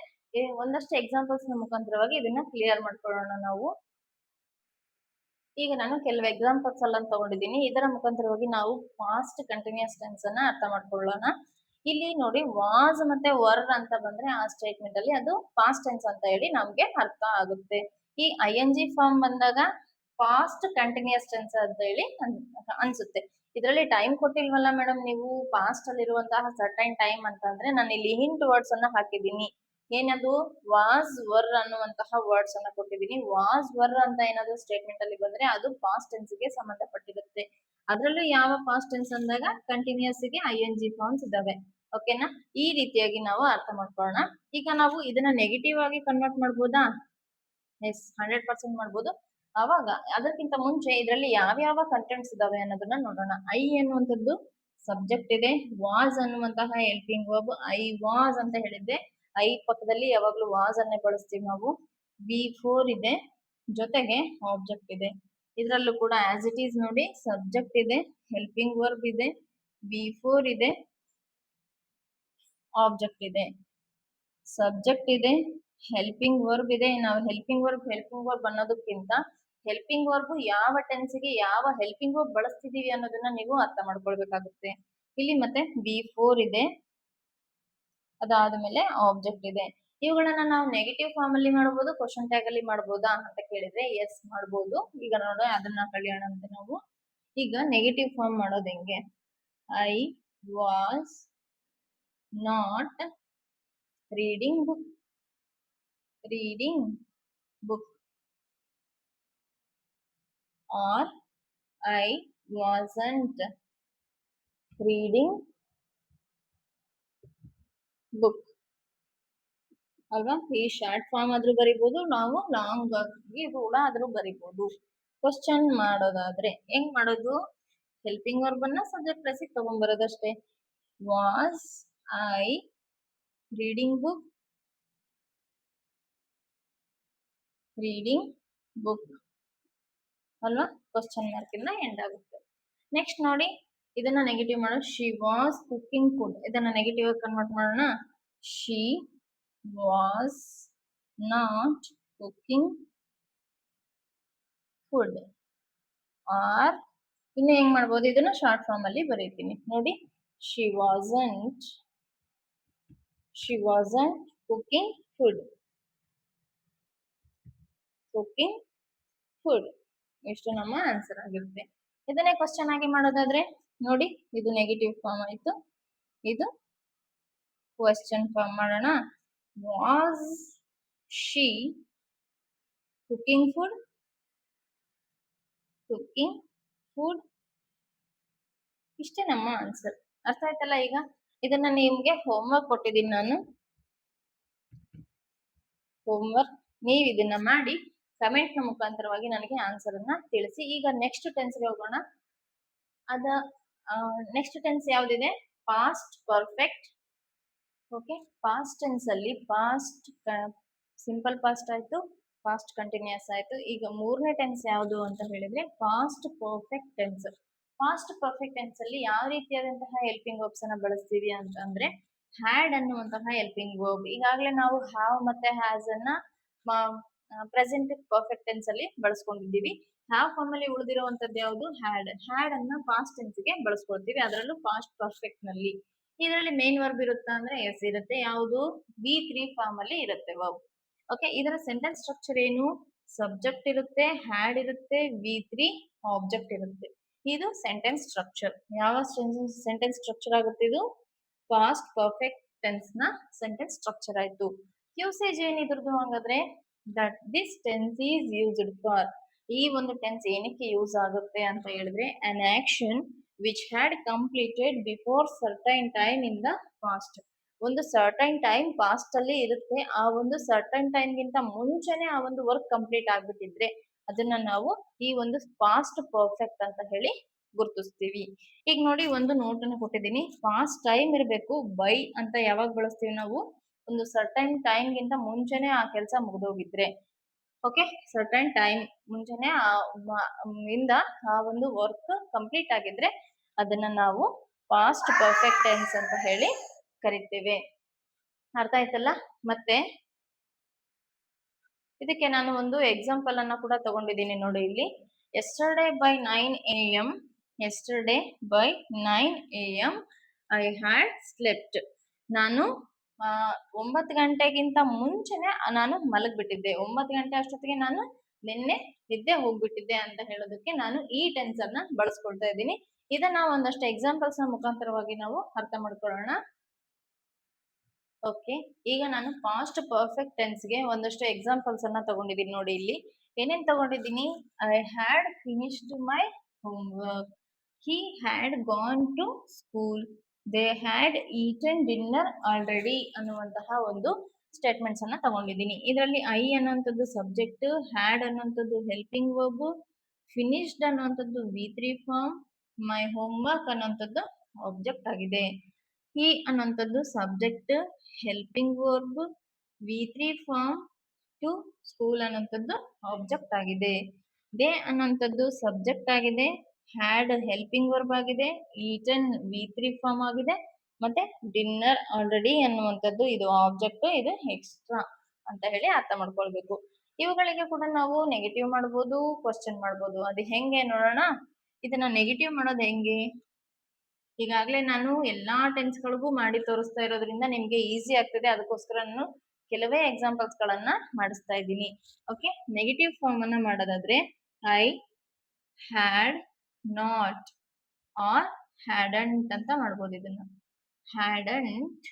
ಒಂದಷ್ಟು ಎಕ್ಸಾಂಪಲ್ಸ್ ಮುಖಾಂತರವಾಗಿ ಇದನ್ನ ಕ್ಲಿಯರ್ ಮಾಡ್ಕೊಳ್ಳೋಣ ನಾವು. ಈಗ ನಾನು ಕೆಲವು ಎಕ್ಸಾಂಪಲ್ಸ್ ಎಲ್ಲ ತಗೊಂಡಿದ್ದೀನಿ. ಇದರ ಮುಖಾಂತರವಾಗಿ ನಾವು ಪಾಸ್ಟ್ ಕಂಟಿನ್ಯೂಸ್ ಟೆನ್ಸ್ ಅನ್ನ ಅರ್ಥ ಮಾಡ್ಕೊಳ್ಳೋಣ. ಇಲ್ಲಿ ನೋಡಿ ವಾಸ್ ಮತ್ತೆ ವರ್ ಅಂತ ಬಂದ್ರೆ ಆ ಸ್ಟೇಟ್ಮೆಂಟ್ ಅಲ್ಲಿ ಅದು ಪಾಸ್ಟ್ ಟೆನ್ಸ್ ಅಂತ ಹೇಳಿ ನಮ್ಗೆ ಅರ್ಥ ಆಗುತ್ತೆ. ಈ ING ಫಾರ್ಮ್ ಬಂದಾಗ ಪಾಸ್ಟ್ ಕಂಟಿನ್ಯೂಸ್ ಟೆನ್ಸ್ ಅಂತ ಹೇಳಿ ಅನ್ಸುತ್ತೆ. ಇದರಲ್ಲಿ ಟೈಮ್ ಕೊಟ್ಟಿಲ್ವಲ್ಲ ಮೇಡಮ್ ನೀವು, ಪಾಸ್ಟ್ ಅಲ್ಲಿ ಇರುವಂತಹ ಸರ್ಟೈನ್ ಟೈಮ್ ಅಂತ ಅಂದ್ರೆ ನಾನು ಇಲ್ಲಿ ಹಿಂಟ್ ವರ್ಡ್ಸ್ ಅನ್ನ ಹಾಕಿದ್ದೀನಿ. ಏನದು? ವಾಸ್ ವರ್ ಅನ್ನುವಂತಹ ವರ್ಡ್ಸ್ ಅನ್ನ ಕೊಟ್ಟಿದ್ದೀನಿ. ವಾಸ್ ವರ್ ಅಂತ ಏನಾದ್ರು ಸ್ಟೇಟ್ಮೆಂಟ್ ಅಲ್ಲಿ ಬಂದ್ರೆ ಅದು ಪಾಸ್ಟ್ ಟೆನ್ಸ್ ಗೆ ಸಂಬಂಧಪಟ್ಟಿರುತ್ತೆ. ಅದರಲ್ಲೂ ಯಾವ ಪಾಸ್ಟ್ ಟೆನ್ಸ್ ಅಂದಾಗ ಕಂಟಿನ್ಯೂಸ್ ಗೆ ING ಫಾರ್ಮ್ಸ್ ಇದಾವೆ. ಓಕೆನಾ? ಈ ರೀತಿಯಾಗಿ ನಾವು ಅರ್ಥ ಮಾಡ್ಕೊಳ್ಳೋಣ. ಈಗ ನಾವು ಇದನ್ನ ನೆಗೆಟಿವ್ ಆಗಿ ಕನ್ವರ್ಟ್ ಮಾಡ್ಬೋದಾ? ಎಸ್, 100% ಮಾಡ್ಬೋದು. ಅವಾಗ ಅದಕ್ಕಿಂತ ಮುಂಚೆ ಇದರಲ್ಲಿ ಯಾವ್ಯಾವ ಕಂಟೆಂಟ್ಸ್ ಇದಾವೆ ಅನ್ನೋದನ್ನ ನೋಡೋಣ. ಐ ಎನ್ನುವಂಥದ್ದು ಸಬ್ಜೆಕ್ಟ್ ಇದೆ. ವಾಸ್ ಅನ್ನುವಂತಹ ಹೆಲ್ಪಿಂಗ್ ವರ್ಬ್. ಐ ವಾಸ್ ಅಂತ ಹೇಳಿದ್ದೆ. ಐ ಪಕ್ಕದಲ್ಲಿ ಯಾವಾಗ್ಲೂ ವಾಸ್ ಅನ್ನೇ ಬಳಸ್ತೀವಿ ನಾವು. V4 ಇದೆ, ಜೊತೆಗೆ ಆಬ್ಜೆಕ್ಟ್ ಇದೆ. ಇದರಲ್ಲೂ ಕೂಡ ಆಸ್ ಇಟ್ ಈಸ್ ನೋಡಿ, ಸಬ್ಜೆಕ್ಟ್ ಇದೆ, ಹೆಲ್ಪಿಂಗ್ ವರ್ಬ್ ಇದೆ, V4 ಇದೆ, ಆಬ್ಜೆಕ್ಟ್ ಇದೆ. ಸಬ್ಜೆಕ್ಟ್ ಇದೆ, ಹೆಲ್ಪಿಂಗ್ ವರ್ಬ್ ಇದೆ. ನಾವು ಹೆಲ್ಪಿಂಗ್ ವರ್ಬ್ ಅನ್ನೋದಕ್ಕಿಂತ ಹೆಲ್ಪಿಂಗ್ ವರ್ಬ್ ಯಾವ ಟೆನ್ಸ್ಗೆ ಯಾವ ಹೆಲ್ಪಿಂಗ್ ವರ್ಬ್ ಬಳಸ್ತಿದೀವಿ ಅನ್ನೋದನ್ನ ನೀವು ಅರ್ಥ ಮಾಡ್ಕೊಳ್ಬೇಕಾಗುತ್ತೆ. ಇಲ್ಲಿ ಮತ್ತೆ V4 ಇದೆ, ಅದಾದ್ಮೇಲೆ ಆಬ್ಜೆಕ್ಟ್ ಇದೆ. ಇವುಗಳನ್ನ ನಾವು ನೆಗೆಟಿವ್ ಫಾರ್ಮ್ ಅಲ್ಲಿ ಮಾಡಬಹುದು, ಕ್ವಶನ್ ಟ್ಯಾಗ್ ಅಲ್ಲಿ ಮಾಡಬಹುದಾ ಅಂತ ಕೇಳಿದ್ರೆ ಎಸ್ ಮಾಡಬಹುದು. ಈಗ ನೋಡೋಣ ಅದನ್ನ ಕಲಿಯೋಣ ಅಂತ ನಾವು. ಈಗ ನೆಗೆಟಿವ್ ಫಾರ್ಮ್ ಮಾಡೋದು ಹೆಂಗೆ? I was not reading book or I wasn't reading book ಅಲ್ವಾ? ಈ ಶಾರ್ಟ್ ಫಾರ್ಮ್ ಆದ್ರೂ ಬರಿಬಹುದು, ನಾವು ಲಾಂಗ್ ಆಗಿ ಕೂಡ ಆದ್ರೂ ಬರಿಬಹುದು. ಕ್ವಶನ್ ಮಾಡೋದಾದ್ರೆ ಹೆಂಗ್ ಮಾಡೋದು? ಹೆಲ್ಪಿಂಗ್ ವರ್ಬ್ ಅನ್ನ ಸಬ್ಜೆಕ್ಟ್ ಪ್ಲೇಸಿಗೆ ತಗೊಂಡ್ಬರೋದಷ್ಟೇ. ವಾಸ್ ಐ ರೀಡಿಂಗ್ ಬುಕ್ ಅಲ್ವಾ? ಕ್ವಶನ್ ಮಾರ್ಕ್ ಇಂದ ಎಂಡ್ ಆಗುತ್ತೆ. ನೆಕ್ಸ್ಟ್ ನೋಡಿ, ಇದನ್ನ ನೆಗೆಟಿವ್ ಮಾಡೋದು. She was cooking food. ಇದನ್ನ ನೆಗೆಟಿವ್ ಆಗಿ ಕನ್ವರ್ಟ್ ಮಾಡೋಣ. She was not cooking food. Or ಇನ್ನು ಹೆಂಗ್ ಮಾಡ್ಬೋದು? ಇದನ್ನ ಶಾರ್ಟ್ ಫಾರ್ಮ್ ಅಲ್ಲಿ ಬರೀತೀನಿ ನೋಡಿ. She wasn't cooking food. ಇಷ್ಟು ನಮ್ಮ ಆನ್ಸರ್ ಆಗಿರುತ್ತೆ. ಇದನ್ನೇ ಕ್ವಶನ್ ಆಗಿ ಮಾಡೋದಾದ್ರೆ ನೋಡಿ, ಇದು ನೆಗೆಟಿವ್ ಫಾರ್ಮ್ ಆಯ್ತು, ಇದು ಕ್ವಶನ್ ಫಾರ್ಮ್ ಮಾಡೋಣ. Was she cooking food? ಇಷ್ಟೇ ನಮ್ಮ ಆನ್ಸರ್. ಅರ್ಥ ಆಯ್ತಲ್ಲ? ಈಗ ಇದನ್ನ ನಿಮ್ಗೆ ಹೋಮ್ವರ್ಕ್ ಕೊಟ್ಟಿದ್ದೀನಿ ನಾನು. ಹೋಮ್ವರ್ಕ್ ನೀವು ಇದನ್ನ ಮಾಡಿ ಕಮೆಂಟ್ ನ ಮುಖಾಂತರವಾಗಿ ನನಗೆ ಆನ್ಸರ್ ಅನ್ನ ತಿಳಿಸಿ. ಈಗ ನೆಕ್ಸ್ಟ್ ಟೆನ್ಸ್ ಗೆ ಹೋಗೋಣ. ನೆಕ್ಸ್ಟ್ ಟೆನ್ಸ್ ಯಾವ್ದಿದೆ? Past perfect. Okay, past tense ಅಲ್ಲಿ ಪಾಸ್ಟ್ ಸಿಂಪಲ್ ಪಾಸ್ಟ್ ಆಯ್ತು, ಪಾಸ್ಟ್ ಕಂಟಿನ್ಯೂಸ್ ಆಯ್ತು. ಈಗ ಮೂರನೇ ಟೆನ್ಸ್ ಯಾವುದು ಅಂತ ಹೇಳಿದ್ರೆ past perfect tense. Past perfect tense ಅಲ್ಲಿ ಯಾವ ರೀತಿಯಾದಂತಹ ಹೆಲ್ಪಿಂಗ್ ವರ್ಬ್ಸ್ ಅನ್ನ ಬಳಸ್ತೀವಿ ಅಂತ ಅಂದ್ರೆ ಹ್ಯಾಡ್ ಅನ್ನುವಂತಹ ಹೆಲ್ಪಿಂಗ್ ವರ್ಬ್. ಈಗಾಗಲೇ ನಾವು ಹ್ಯಾವ್ ಮತ್ತೆ ಹ್ಯಾಸ್ ಅನ್ನ ಪ್ರೆಸೆಂಟ್ ಪರ್ಫೆಕ್ಟ್ ಟೆನ್ಸ್ ಅಲ್ಲಿ ಬಳಸ್ಕೊಂಡಿದ್ದೀವಿ. ಹ್ಯಾವ್ ಫಾರ್ಮ್ ಅಲ್ಲಿ ಉಳಿದಿರುವಂತದ್ದು ಯಾವುದು? ಹ್ಯಾಡ್ ಅನ್ನ ಪಾಸ್ಟ್ ಟೆನ್ಸ್ ಗೆ ಬಳಸ್ಕೊಳ್ತೀವಿ, ಅದರಲ್ಲೂ ಪಾಸ್ಟ್ ಪರ್ಫೆಕ್ಟ್ ನಲ್ಲಿ. ಇದರಲ್ಲಿ ಮೇನ್ ವರ್ಬ್ ಇರುತ್ತಾ ಅಂದ್ರೆ ಎಸ್ ಇರುತ್ತೆ. ಯಾವುದು? V3 ಫಾರ್ಮ್ ಅಲ್ಲಿ ಇರುತ್ತೆ ವರ್ಬ್. ಓಕೆ, ಇದರ ಸೆಂಟೆನ್ಸ್ ಸ್ಟ್ರಕ್ಚರ್ ಏನು? ಸಬ್ಜೆಕ್ಟ್ ಇರುತ್ತೆ, ಹ್ಯಾಡ್ ಇರುತ್ತೆ, V3 ಆಬ್ಜೆಕ್ಟ್ ಇರುತ್ತೆ. ಇದು ಸೆಂಟೆನ್ಸ್ ಸ್ಟ್ರಕ್ಚರ್. ಯಾವ ಸೆಂಟೆನ್ಸ್ ಸ್ಟ್ರಕ್ಚರ್ ಆಗುತ್ತೆ ಇದು? ಪಾಸ್ಟ್ ಪರ್ಫೆಕ್ಟ್ ಟೆನ್ಸ್ ನ ಸೆಂಟೆನ್ಸ್ ಸ್ಟ್ರಕ್ಚರ್ ಆಯ್ತು. ಯೂಸೇಜ್ ಏನಿದ್ರದ್ದು ಹಾಗಾದ್ರೆ? That this tense is used for. ಈ ಒಂದು ಟೆನ್ಸ್ ಏನಕ್ಕೆ ಯೂಸ್ ಆಗುತ್ತೆ ಅಂತ ಹೇಳಿದ್ರೆ an action which had completed before certain time in the past. ಒಂದು ಸರ್ಟೈನ್ ಟೈಮ್ ಪಾಸ್ಟ್ ಅಲ್ಲಿ ಇರುತ್ತೆ. ಆ ಒಂದು ಸರ್ಟೈನ್ ಟೈಮ್ ಗಿಂತ ಮುಂಚೆನೆ ಆ ಒಂದು ವರ್ಕ್ ಕಂಪ್ಲೀಟ್ ಆಗ್ಬಿಟ್ಟಿದ್ರೆ ಅದನ್ನ ನಾವು ಈ ಒಂದು ಪಾಸ್ಟ್ ಪರ್ಫೆಕ್ಟ್ ಅಂತ ಹೇಳಿ ಗುರುತಿಸ್ತೀವಿ. ಈಗ ನೋಡಿ, ಒಂದು ನೋಟ್ ಅನ್ನು ಕೊಟ್ಟಿದ್ದೀನಿ. ಪಾಸ್ಟ್ ಟೈಮ್ ಇರಬೇಕು. ಬೈ ಅಂತ ಯಾವಾಗ ಬಳಸ್ತೀವಿ ನಾವು? ಒಂದು ಸರ್ಟೈನ್ ಟೈಮ್ಗಿಂತ ಮುಂಚೆನೆ ಆ ಕೆಲಸ ಮುಗಿದೋಗಿದ್ರೆ, ಓಕೆ, ಸರ್ಟೈನ್ ಟೈಮ್ ಮುಂಚೆನೆ ಇಂದ ಆ ಒಂದು ವರ್ಕ್ ಕಂಪ್ಲೀಟ್ ಆಗಿದ್ರೆ ಅದನ್ನ ನಾವು ಪಾಸ್ಟ್ ಪರ್ಫೆಕ್ಟ್ ಟೆನ್ಸ್ ಅಂತ ಹೇಳಿ ಕರಿತೇವೆ. ಅರ್ಥ ಆಯ್ತಲ್ಲ? ಮತ್ತೆ ಇದಕ್ಕೆ ನಾನು ಒಂದು ಎಕ್ಸಾಂಪಲ್ ಅನ್ನ ಕೂಡ ತಗೊಂಡಿದ್ದೀನಿ ನೋಡಿ ಇಲ್ಲಿ. Yesterday by 9 AM, yesterday by 9 AM I had slept. ನಾನು 9 ಗಂಟೆಗಿಂತ ಮುಂಚೆನೆ ನಾನು ಮಲಗ್ಬಿಟ್ಟಿದ್ದೆ. 9 ಗಂಟೆ ಅಷ್ಟೊತ್ತಿಗೆ ನಾನು ನಿನ್ನೆ ನಿದ್ದೆ ಹೋಗ್ಬಿಟ್ಟಿದ್ದೆ ಅಂತ ಹೇಳೋದಕ್ಕೆ ನಾನು ಈ ಟೆನ್ಸ್ ಅನ್ನ ಬಳಸ್ಕೊಳ್ತಾ ಇದ್ದೀನಿ. ಇದನ್ನ ಒಂದಷ್ಟು ಎಕ್ಸಾಂಪಲ್ಸ್ ನ ಮುಖಾಂತರವಾಗಿ ನಾವು ಅರ್ಥ ಮಾಡ್ಕೊಳ್ಳೋಣ. ಓಕೆ, ಈಗ ನಾನು ಪಾಸ್ಟ್ ಪರ್ಫೆಕ್ಟ್ ಟೆನ್ಸ್ಗೆ ಒಂದಷ್ಟು ಎಕ್ಸಾಂಪಲ್ಸ್ ಅನ್ನ ತಗೊಂಡಿದ್ದೀನಿ ನೋಡಿ ಇಲ್ಲಿ. ಏನೇನ್ ತಗೊಂಡಿದ್ದೀನಿ? I had finished my homework, he had gone to school, they had eaten dinner already ಅನ್ನುವಂತಹ ಒಂದು ಸ್ಟೇಟ್ಮೆಂಟ್ಸ್ ಅನ್ನ ತಗೊಂಡಿದ್ದೀನಿ. ಇದರಲ್ಲಿ ಐ ಅನ್ನುವಂಥದ್ದು ಸಬ್ಜೆಕ್ಟ್, ಹ್ಯಾಡ್ ಅನ್ನುವಂಥದ್ದು ಹೆಲ್ಪಿಂಗ್ ವರ್ಬ್, ಫಿನಿಶ್ಡ್ ಅನ್ನುವಂಥದ್ದು V3 ಫಾರ್ಮ್, ಮೈ ಹೋಮ್ವರ್ಕ್ ಅನ್ನುವಂಥದ್ದು ಆಬ್ಜೆಕ್ಟ್ ಆಗಿದೆ. ಹಿ ಅನ್ನುವಂಥದ್ದು subject, helping verb, V3 form, to school ಅನ್ನುವಂಥದ್ದು ಆಬ್ಜೆಕ್ಟ್ ಆಗಿದೆ. ದೇ ಅನ್ನುವಂಥದ್ದು ಸಬ್ಜೆಕ್ಟ್ ಆಗಿದೆ, ಹ್ಯಾಡ್ ಹೆಲ್ಪಿಂಗ್ ವರ್ಬ್ ಆಗಿದೆ, ಈಟನ್ V3 ಫಾರ್ಮ್ ಆಗಿದೆ, ಮತ್ತೆ ಡಿನ್ನರ್ ಆಲ್ರೆಡಿ ಅನ್ನುವಂಥದ್ದು ಇದು ಆಬ್ಜೆಕ್ಟ್, ಇದು ಎಕ್ಸ್ಟ್ರಾ ಅಂತ ಹೇಳಿ ಅರ್ಥ ಮಾಡ್ಕೊಳ್ಬೇಕು. ಇವುಗಳಿಗೆ ಕೂಡ ನಾವು ನೆಗೆಟಿವ್ ಮಾಡ್ಬೋದು, ಕ್ವಶನ್ ಮಾಡ್ಬೋದು. ಅದು ಹೆಂಗೆ ನೋಡೋಣ. ಇದನ್ನ ನೆಗೆಟಿವ್ ಮಾಡೋದು ಹೆಂಗೆ? ಈಗಾಗಲೇ ನಾನು ಎಲ್ಲಾ ಟೆನ್ಸ್ ಗಳಿಗೂ ಮಾಡಿ ತೋರಿಸ್ತಾ ಇರೋದ್ರಿಂದ ನಿಮ್ಗೆ ಈಸಿ ಆಗ್ತದೆ. ಅದಕ್ಕೋಸ್ಕರ ನಾನು ಕೆಲವೇ ಎಕ್ಸಾಂಪಲ್ಸ್ ಗಳನ್ನ ಮಾಡಿಸ್ತಾ ಇದ್ದೀನಿ. ಓಕೆ, ನೆಗೆಟಿವ್ ಫಾರ್ಮ್ ಅನ್ನ ಮಾಡೋದಾದ್ರೆ I had not or hadn't ಅಂತ ಮಾಡ್ಬೋದು. ಇದನ್ನ ಹ್ಯಾಡಂಟ್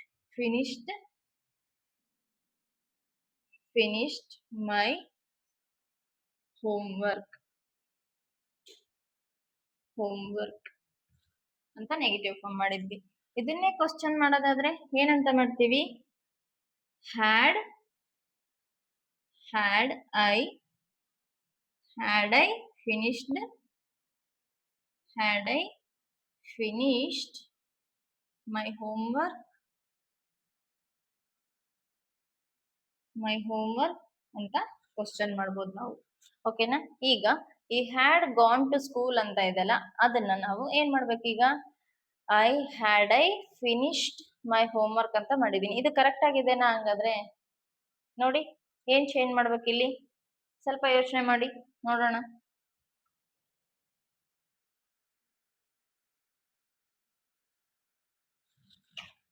ಫಿನಿಶ್ಡ್ ಮೈ ಹೋಮ್ವರ್ಕ್ ಅಂತ ನೆಗೆಟಿವ್ ಫಾರ್ಮ್ ಮಾಡಿದ್ವಿ. ಇದನ್ನೇ ಕ್ವಶನ್ ಮಾಡೋದಾದ್ರೆ ಏನಂತ ಮಾಡ್ತೀವಿ? Had I finished my homework ಅಂತ ಕ್ವಶನ್ ಮಾಡ್ಬೋದು ನಾವು. ಓಕೆನಾ? ಈಗ he had gone to school ಅಂತ ಇದೆಲ್ಲ, ಅದನ್ನ ನಾವು ಏನ್ ಮಾಡ್ಬೇಕು ಈಗ? ಐ ಫಿನಿಶ್ಡ್ ಮೈ ಹೋಮ್ವರ್ಕ್ ಅಂತ ಮಾಡಿದೀನಿ. ಇದು ಕರೆಕ್ಟ್ ಆಗಿದೆನಾ? ಹಂಗಾದ್ರೆ ನೋಡಿ, ಏನ್ ಚೇಂಜ್ ಮಾಡ್ಬೇಕು ಇಲ್ಲಿ? ಸ್ವಲ್ಪ ಯೋಚನೆ ಮಾಡಿ ನೋಡೋಣ.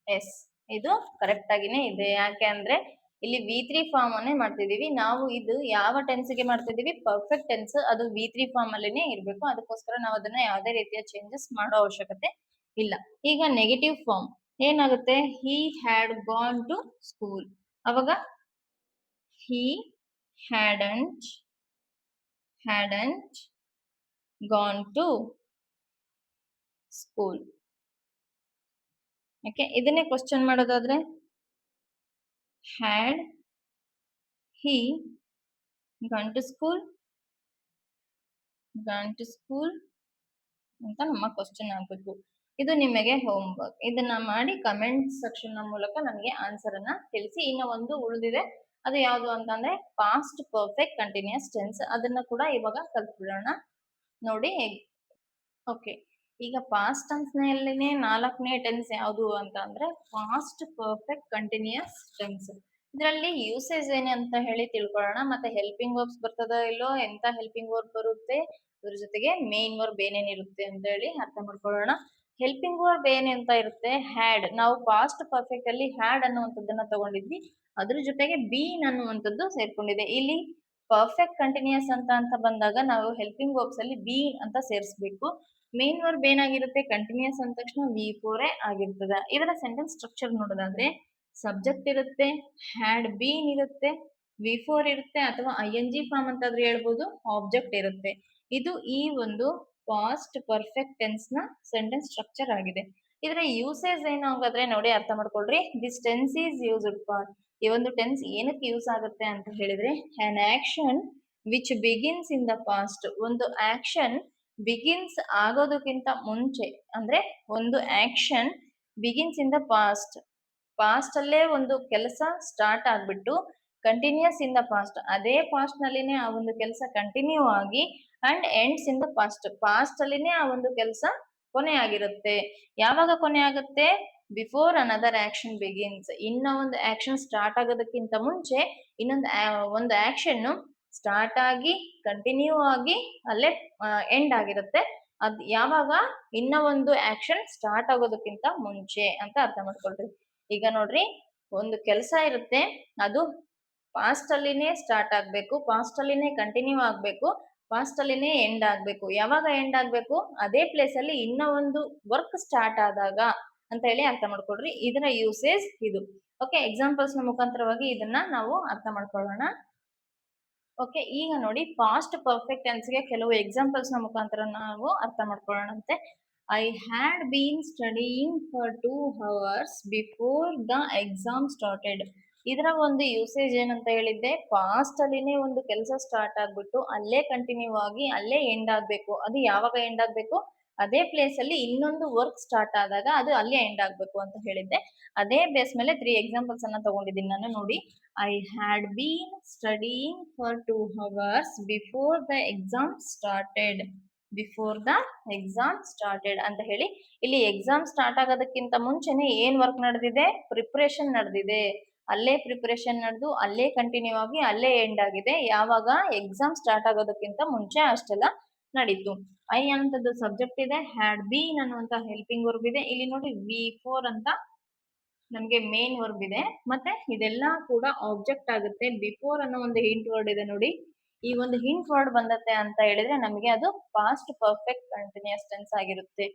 ಎಸ್, ಇದು ಕರೆಕ್ಟ್ ಆಗಿನೇ ಇದೆ. ಯಾಕೆ ಅಂದ್ರೆ ಇಲ್ಲಿ V3 ಫಾರ್ಮ್ ಅನ್ನೇ ಮಾಡ್ತಿದೀವಿ ನಾವು. ಇದು ಯಾವ ಟೆನ್ಸ್ ಗೆ ಮಾಡ್ತಿದೀವಿ? Perfect tense. ಅದು V3 ಫಾರ್ಮ್ ಅಲ್ಲಿನೇ ಇರ್ಬೇಕು. ಅದಕ್ಕೋಸ್ಕರ ನಾವು ಅದನ್ನ ಯಾವುದೇ ರೀತಿಯ ಚೇಂಜಸ್ ಮಾಡೋ ಅವಶ್ಯಕತೆ ಇಲ್ಲ. ಈಗ ನೆಗೆಟಿವ್ ಫಾರ್ಮ್ ಏನಾಗುತ್ತೆ? He had gone to school. ಅವಾಗ he hadn't gone to school. Okay, ಇದನ್ನೇ ಕ್ವಶನ್ ಮಾಡೋದಾದ್ರೆ had he gone to school ಅಂತ ನಮ್ಮ ಕ್ವಶನ್ ಆಗ್ಬೇಕು. ಇದು ನಿಮಗೆ ಹೋಮ್ ವರ್ಕ್. ಇದನ್ನ ಮಾಡಿ ಕಮೆಂಟ್ ಸೆಕ್ಷನ್ ನ ಮೂಲಕ ನನಗೆ ಆನ್ಸರ್ ಅನ್ನ ತಿಳಿಸಿ. ಇನ್ನು ಒಂದು ಉಳಿದಿದೆ, ಅದು ಯಾವುದು ಅಂತಂದ್ರೆ ಪಾಸ್ಟ್ ಪರ್ಫೆಕ್ಟ್ ಕಂಟಿನ್ಯೂಸ್ ಟೆನ್ಸ್. ಅದನ್ನ ಕೂಡ ಇವಾಗ ಕಲ್ತ್ಬಿಡೋಣ ನೋಡಿ. ಓಕೆ, ಈಗ ಪಾಸ್ಟ್ ಟೆನ್ಸ್ ನಲ್ಲಿನೇ 4ನೇ ಟೆನ್ಸ್ ಯಾವುದು ಅಂತ ಅಂದ್ರೆ ಪಾಸ್ಟ್ ಪರ್ಫೆಕ್ಟ್ ಕಂಟಿನ್ಯೂಸ್ ಟೆನ್ಸ್. ಇದರಲ್ಲಿ ಯೂಸೇಜ್ ಏನು ಅಂತ ಹೇಳಿ ತಿಳ್ಕೊಳ್ಳೋಣ. ಮತ್ತೆ ಹೆಲ್ಪಿಂಗ್ ವರ್ಬ್ಸ್ ಬರ್ತದ ಇಲ್ಲೋ, ಎಂತ ಹೆಲ್ಪಿಂಗ್ ವರ್ಬ್ ಬರುತ್ತೆ, ಅದ್ರ ಜೊತೆಗೆ ಮೇನ್ ವರ್ಬ್ ಏನೇನಿರುತ್ತೆ ಅಂತ ಹೇಳಿ ಅರ್ಥ ಮಾಡ್ಕೊಳ್ಳೋಣ. ಹೆಲ್ಪಿಂಗ್ ವರ್ಬ್ ಏನೆಂತ ಇರುತ್ತೆ? ಹ್ಯಾಡ್. ನಾವು ಪಾಸ್ಟ್ ಪರ್ಫೆಕ್ಟ್ ಅಲ್ಲಿ ಹ್ಯಾಡ್ ಅನ್ನುವಂಥದ್ದನ್ನ ತಗೊಂಡಿದ್ವಿ, ಅದ್ರ ಜೊತೆಗೆ ಬೀನ್ ಅನ್ನುವಂಥದ್ದು ಸೇರ್ಕೊಂಡಿದೆ. ಇಲ್ಲಿ ಪರ್ಫೆಕ್ಟ್ ಕಂಟಿನ್ಯೂಸ್ ಅಂತ ಬಂದಾಗ ನಾವು ಹೆಲ್ಪಿಂಗ್ ವರ್ಬ್ಸ್ ಅಲ್ಲಿ ಬೀನ್ ಅಂತ ಸೇರಿಸಬೇಕು. ಮೇನ್ ವರ್ಬ್ ಏನಾಗಿರುತ್ತೆ? ಕಂಟಿನ್ಯೂಸ್ ಅಂದ ತಕ್ಷಣ V4 ಆಗಿರ್ತದೆ. ಇದರ ಸೆಂಟೆನ್ಸ್ ಸ್ಟ್ರಕ್ಚರ್ ನೋಡೋದಾದ್ರೆ ಸಬ್ಜೆಕ್ಟ್ ಇರುತ್ತೆ, ಹ್ಯಾಡ್ ಬೀನ್ ಇರುತ್ತೆ, V4 ಇರುತ್ತೆ, ಅಥವಾ ING ಫಾರ್ಮ್ ಅಂತಾದ್ರೂ ಹೇಳ್ಬೋದು, ಆಬ್ಜೆಕ್ಟ್ ಇರುತ್ತೆ. ಇದು ಈ ಒಂದು ಪಾಸ್ಟ್ ಪರ್ಫೆಕ್ಟ್ ಟೆನ್ಸ್ ನ ಸೆಂಟೆನ್ಸ್ ಸ್ಟ್ರಕ್ಚರ್ ಆಗಿದೆ. ಇದರ ಯೂಸೇಜ್ ಏನು ಹಾಗಾದ್ರೆ ನೋಡಿ, ಅರ್ಥ ಮಾಡ್ಕೊಳ್ರಿ. This tense is used for. ಈ ಒಂದು ಟೆನ್ಸ್ ಏನಕ್ಕೆ ಯೂಸ್ ಆಗುತ್ತೆ ಅಂತ ಹೇಳಿದ್ರೆ, an action which begins in the past. ಒಂದು ಆಕ್ಷನ್ ಬಿಗಿನ್ಸ್ ಆಗೋದಕ್ಕಿಂತ ಮುಂಚೆ, ಅಂದ್ರೆ ಒಂದು action begins in the past past ಅಲ್ಲೇ ಒಂದು ಕೆಲಸ ಸ್ಟಾರ್ಟ್ ಆಗ್ಬಿಟ್ಟು ಕಂಟಿನ್ಯೂಸ್ ಇನ್ ದ ಪಾಸ್ಟ್, ಅದೇ ಪಾಸ್ಟ್ ನಲ್ಲಿನೇ ಆ ಒಂದು ಕೆಲಸ ಕಂಟಿನ್ಯೂ ಆಗಿ and ends in the past ಅಲ್ಲಿನೇ ಆ ಒಂದು ಕೆಲಸ ಕೊನೆ ಆಗಿರುತ್ತೆ. ಯಾವಾಗ ಕೊನೆ ಆಗುತ್ತೆ? Before another action begins. ಇನ್ನ ಒಂದು ಆಕ್ಷನ್ ಸ್ಟಾರ್ಟ್ ಆಗೋದಕ್ಕಿಂತ ಮುಂಚೆ ಒಂದು ಆಕ್ಷನ್ ಸ್ಟಾರ್ಟ್ ಆಗಿ ಕಂಟಿನ್ಯೂ ಆಗಿ ಅಲ್ಲೇ ಎಂಡ್ ಆಗಿರುತ್ತೆ. ಅದ್ ಯಾವಾಗ? ಇನ್ನ ಒಂದು ಆಕ್ಷನ್ ಸ್ಟಾರ್ಟ್ ಆಗೋದಕ್ಕಿಂತ ಮುಂಚೆ ಅಂತ ಅರ್ಥ ಮಾಡ್ಕೊಳ್ರಿ. ಈಗ ನೋಡ್ರಿ, ಒಂದು ಕೆಲಸ ಇರುತ್ತೆ, ಅದು ಪಾಸ್ಟ್ ಅಲ್ಲಿನೇ ಸ್ಟಾರ್ಟ್ ಆಗ್ಬೇಕು, ಪಾಸ್ಟ್ ಅಲ್ಲಿನೇ ಕಂಟಿನ್ಯೂ ಆಗ್ಬೇಕು, ಪಾಸ್ಟ್ ಅಲ್ಲಿನೇ ಎಂಡ್ ಆಗ್ಬೇಕು. ಯಾವಾಗ ಎಂಡ್ ಆಗ್ಬೇಕು? ಅದೇ ಪ್ಲೇಸ್ ಅಲ್ಲಿ ಇನ್ನ ಒಂದು ವರ್ಕ್ ಸ್ಟಾರ್ಟ್ ಆದಾಗ ಅಂತ ಹೇಳಿ ಅರ್ಥ ಮಾಡ್ಕೊಳ್ರಿ. ಇದರ ಯೂಸೇಜ್ ಇದು. ಓಕೆ, ಎಕ್ಸಾಂಪಲ್ಸ್ ನ ಮುಖಾಂತರವಾಗಿ ಇದನ್ನ ನಾವು ಅರ್ಥ ಮಾಡ್ಕೊಳ್ಳೋಣ. ಓಕೆ, ಈಗ ನೋಡಿ, ಪಾಸ್ಟ್ ಪರ್ಫೆಕ್ಟ್ ಟೆನ್ಸ್ಗೆ ಕೆಲವು ಎಕ್ಸಾಂಪಲ್ಸ್ ನ ಮುಖಾಂತರ ನಾವು ಅರ್ಥ ಮಾಡ್ಕೊಳ್ಳೋಣಂತೆ. I had been studying for 2 hours before the exam started. ಇದರ ಒಂದು ಯೂಸೇಜ್ ಏನಂತ ಹೇಳಿದ್ದೆ? ಪಾಸ್ಟ್ ಅಲ್ಲಿನೇ ಒಂದು ಕೆಲಸ ಸ್ಟಾರ್ಟ್ ಆಗ್ಬಿಟ್ಟು ಅಲ್ಲೇ ಕಂಟಿನ್ಯೂ ಆಗಿ ಅಲ್ಲೇ ಎಂಡ್ ಆಗ್ಬೇಕು. ಅದು ಯಾವಾಗ ಎಂಡ್ ಆಗ್ಬೇಕು? ಅದೇ ಪ್ಲೇಸ್ ಅಲ್ಲಿ ಇನ್ನೊಂದು ವರ್ಕ್ ಸ್ಟಾರ್ಟ್ ಆದಾಗ ಅದು ಅಲ್ಲೇ ಎಂಡ್ ಆಗ್ಬೇಕು ಅಂತ ಹೇಳಿದ್ದೆ. ಅದೇ ಬೇಸ್ ಮೇಲೆ 3 ಎಕ್ಸಾಂಪಲ್ಸ್ ಅನ್ನ ತಗೊಂಡಿದ್ದೀನಿ ನಾನು. ನೋಡಿ, I had been studying for 2 hours before the exam started. Before the exam started ಅಂತ ಹೇಳಿ, ಇಲ್ಲಿ ಎಕ್ಸಾಮ್ ಸ್ಟಾರ್ಟ್ ಆಗೋದಕ್ಕಿಂತ ಮುಂಚೆನೆ ಏನ್ ವರ್ಕ್ ನಡೆದಿದೆ? ಪ್ರಿಪರೇಷನ್ ನಡೆದಿದೆ. ಅಲ್ಲೇ ಪ್ರಿಪರೇಷನ್ ನಡೆದು ಅಲ್ಲೇ ಕಂಟಿನ್ಯೂ ಆಗಿ ಅಲ್ಲೇ ಎಂಡ್ ಆಗಿದೆ. ಯಾವಾಗ? ಎಕ್ಸಾಮ್ ಸ್ಟಾರ್ಟ್ ಆಗೋದಕ್ಕಿಂತ ಮುಂಚೆ ಅಷ್ಟೆಲ್ಲ ನಡೀತು. ಐ ಅಂತದ್ದು ಸಬ್ಜೆಕ್ಟ್ ಇದೆ, ಹ್ಯಾಡ್ ಬೀನ್ ಅನ್ನುವಂತ ಹೆಲ್ಪಿಂಗ್ ವರ್ಬ್ ಇದೆ. ಇಲ್ಲಿ ನೋಡಿ, ಬಿಫೋರ್ ಅಂತ ನಮ್ಗೆ ಮೇನ್ ವರ್ಬ್ ಇದೆ, ಮತ್ತೆ ಇದೆಲ್ಲ ಕೂಡ ಆಬ್ಜೆಕ್ಟ್ ಆಗುತ್ತೆ. ಬಿಫೋರ್ ಅನ್ನೋ ಒಂದು ಹಿಂಟ್ ವರ್ಡ್ ಇದೆ ನೋಡಿ. ಈ ಒಂದು ಹಿಂಟ್ ವರ್ಡ್ ಬಂದತ್ತೆ ಅಂತ ಹೇಳಿದ್ರೆ ನಮಗೆ ಅದು ಪಾಸ್ಟ್ ಪರ್ಫೆಕ್ಟ್ ಕಂಟಿನ್ಯೂಸ್ ಟೆನ್ಸ್ ಆಗಿರುತ್ತೆ.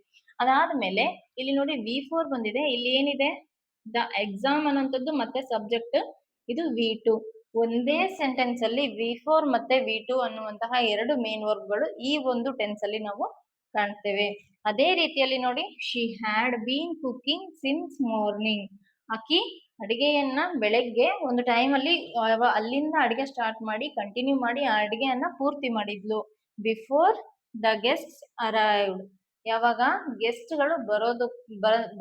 ಅದಾದ್ಮೇಲೆ ಇಲ್ಲಿ ನೋಡಿ, V4 ಬಂದಿದೆ. ಇಲ್ಲಿ ಏನಿದೆ? ದ ಎಕ್ಸಾಮ್ ಅನ್ನೋಂಥದ್ದು ಮತ್ತೆ ಸಬ್ಜೆಕ್ಟ್, ಇದು V2. ಒಂದೇ ಸೆಂಟೆನ್ಸ್ ಅಲ್ಲಿ V4 ಮತ್ತೆ V2 ಅನ್ನುವಂತಹ ಎರಡು ಮೇನ್ ವರ್ಬ್ಗಳು ಈ ಒಂದು ಟೆನ್ಸ್ ಅಲ್ಲಿ ನಾವು ಕಾಣ್ತೇವೆ. ಅದೇ ರೀತಿಯಲ್ಲಿ ನೋಡಿ, she had been cooking since morning. ಆಕಿ ಅಡಿಗೆಯನ್ನ ಬೆಳಗ್ಗೆ ಒಂದು ಟೈಮ್ ಅಲ್ಲಿ ಅಲ್ಲಿಂದ ಅಡಿಗೆ ಸ್ಟಾರ್ಟ್ ಮಾಡಿ ಕಂಟಿನ್ಯೂ ಮಾಡಿ ಆ ಅಡಿಗೆಯನ್ನ ಪೂರ್ತಿ ಮಾಡಿದ್ಲು. Before the guests arrived. ಯಾವಾಗ? ಗೆಸ್ಟ್ಗಳು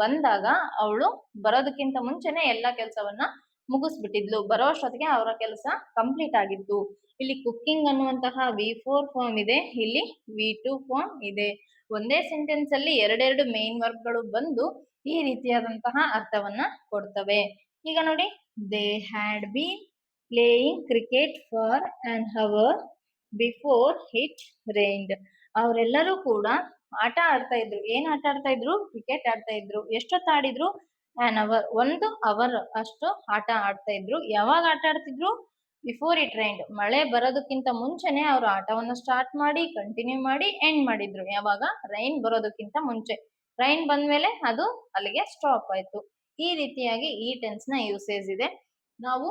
ಬಂದಾಗ ಅವಳು ಬರೋದಕ್ಕಿಂತ ಮುಂಚೆನೆ ಎಲ್ಲಾ ಕೆಲಸವನ್ನ ಮುಗಿಸ್ಬಿಟ್ಟಿದ್ಲು. ಬರೋ ಅಷ್ಟೊತ್ತಿಗೆ ಅವರ ಕೆಲಸ ಕಂಪ್ಲೀಟ್ ಆಗಿತ್ತು. ಇಲ್ಲಿ ಕುಕ್ಕಿಂಗ್ ಅನ್ನುವಂತಹ V4 ಫಾರ್ಮ್ ಇದೆ, ಇಲ್ಲಿ V2 ಫಾರ್ಮ್ ಇದೆ. ಒಂದೇ ಸೆಂಟೆನ್ಸ್ ಅಲ್ಲಿ ಎರಡೆರಡು ಮೇನ್ ವರ್ಬ್ಗಳು ಬಂದು ಈ ರೀತಿಯಾದಂತಹ ಅರ್ಥವನ್ನ ಕೊಡ್ತವೆ. ಈಗ ನೋಡಿ, they had been playing cricket for an hour before it rained. ಅವರೆಲ್ಲರೂ ಕೂಡ ಆಟ ಆಡ್ತಾ ಇದ್ರು. ಏನ್ ಆಟ ಆಡ್ತಾ ಇದ್ರು? ಕ್ರಿಕೆಟ್ ಆಡ್ತಾ ಇದ್ರು. ಎಷ್ಟೊತ್ತು ಆಡಿದ್ರು? ಆನ್ ಅವರ್, 1 hour ಅಷ್ಟು ಆಟ ಆಡ್ತಾ ಇದ್ರು. ಯಾವಾಗ ಆಟ ಆಡ್ತಿದ್ರು? ಬಿಫೋರ್ ಇಟ್ ರೈನ್ಡ್, ಮಳೆ ಬರೋದಕ್ಕಿಂತ ಮುಂಚೆನೆ ಅವರು ಆಟವನ್ನ ಸ್ಟಾರ್ಟ್ ಮಾಡಿ ಕಂಟಿನ್ಯೂ ಮಾಡಿ ಎಂಡ್ ಮಾಡಿದ್ರು. ಯಾವಾಗ? ರೈನ್ ಬರೋದಕ್ಕಿಂತ ಮುಂಚೆ. ರೈನ್ ಬಂದ್ಮೇಲೆ ಅದು ಅಲ್ಲಿಗೆ ಸ್ಟಾಪ್ ಆಯ್ತು. ಈ ರೀತಿಯಾಗಿ ಈ ಟೆನ್ಸ್ ನ ಯೂಸೇಜ್ ಇದೆ. ನಾವು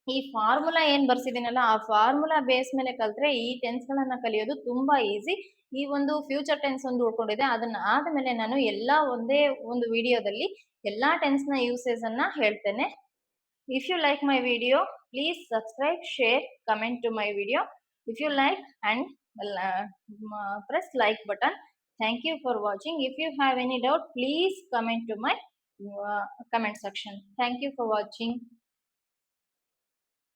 ಈ ಫಾರ್ಮುಲಾ ಏನ್ ಬರ್ಸಿದೀನಲ್ಲ, ಆ ಫಾರ್ಮುಲಾ ಬೇಸ್ ಮೇಲೆ ಕಲ್ತ್ರೆ ಈ ಟೆನ್ಸ್ ಗಳನ್ನ ಕಲಿಯೋದು ತುಂಬಾ ಈಸಿ. ಈ ಒಂದು ಫ್ಯೂಚರ್ ಟೆನ್ಸ್ ಒಂದು ಉಳ್ಕೊಂಡಿದೆ, ಅದನ್ನ ಆದ್ಮೇಲೆ ನಾನು ಎಲ್ಲಾ ಒಂದೇ ಒಂದು ವಿಡಿಯೋದಲ್ಲಿ ಎಲ್ಲಾ ಟೆನ್ಸ್ ನ ಯೂಸೇಜ್ ಅನ್ನ ಹೇಳ್ತೇನೆ. If you like my video, please subscribe, share, comment to my video. If you like, and press like button. Thank you for watching. If you have any doubt, please comment to my comment section. Thank you for watching.